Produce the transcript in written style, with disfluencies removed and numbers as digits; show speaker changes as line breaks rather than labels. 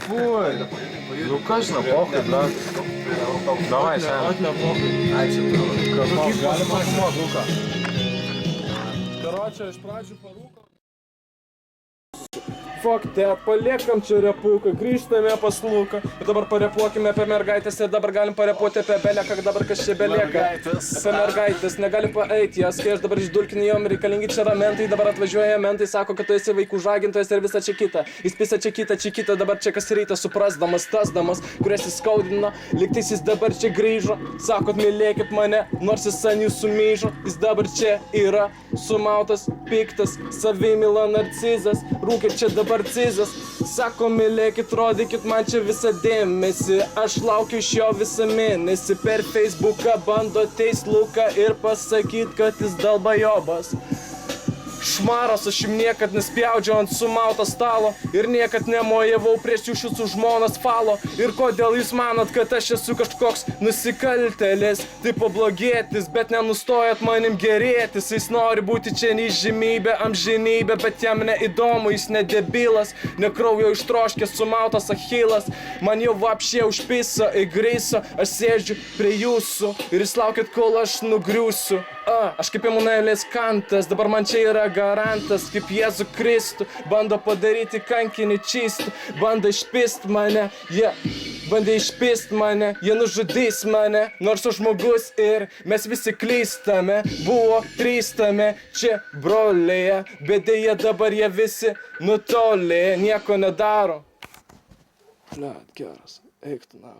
Фуй. Ну, конечно, похуй, брат. Давай, Сэм. Galima pasimokt, Luka. Karočią, iš pradžių parūko. Fuck that, paliekam čia repuką, grįžtame pas Luką. Ir dabar parepuokime apie mergaitės ir dabar galim parepuoti apie beleką, dabar kas čia belieka. Apie mergaitės, negalim paeiti jas, kai aš dabar išdulkinu jom, reikalingi čia ramentai, dabar atvažiuoja mentai, sako, kad tu esi vaikų žagintojas ir visa čia kita. Jis pisa čia kita, dabar čia kas rytą suprasdamas, tasdamas, kurias jis skaudino, lygtais jis dabar čia grįžo. Sakot, mylėkit mane, nors jis ant jūsų myžo, jis dabar čia yra sumautas, piktas, savimyla narcizas, rūkit čia dabar cizas, sako, mylėkit, rodykit man čia visą dėmesį, aš laukiu iš jo visą mėnesį, per Facebooką bando teist Luką ir pasakyt, kad jis dalbajobas. Šmaras, aš jums niekad nespjaudžiau ant sumauto stalo ir niekad nemojavau prieš jūsų žmonas falo. Ir kodėl jūs manot, kad aš esu kažkoks nusikaltėlis, tipo blogėtis, bet nenustojat manim gerėtis. Jis nori būti čia neįžymybė, amžinybė, bet jam neįdomu, jis nedebilas, nekraujo ištroškęs sumautas achilas. Man jau vapšė užpiso, įgriso, aš sėdžiu prie jūsų ir jūs laukit, kol aš nugriūsiu. Aš kaip Emanuelis Kantas, dabar man čia yra garantas, kaip Jėzų Kristų, bando padaryti kankinį čistų, bando išpist mane, bandė išpist mane, jie nužudys mane, nors aš žmogus ir mes visi klystame, buvo trystame, čia brolėje, bet dėja dabar jie visi nutolė, nieko nedaro. Blet, geras, eik tu, na.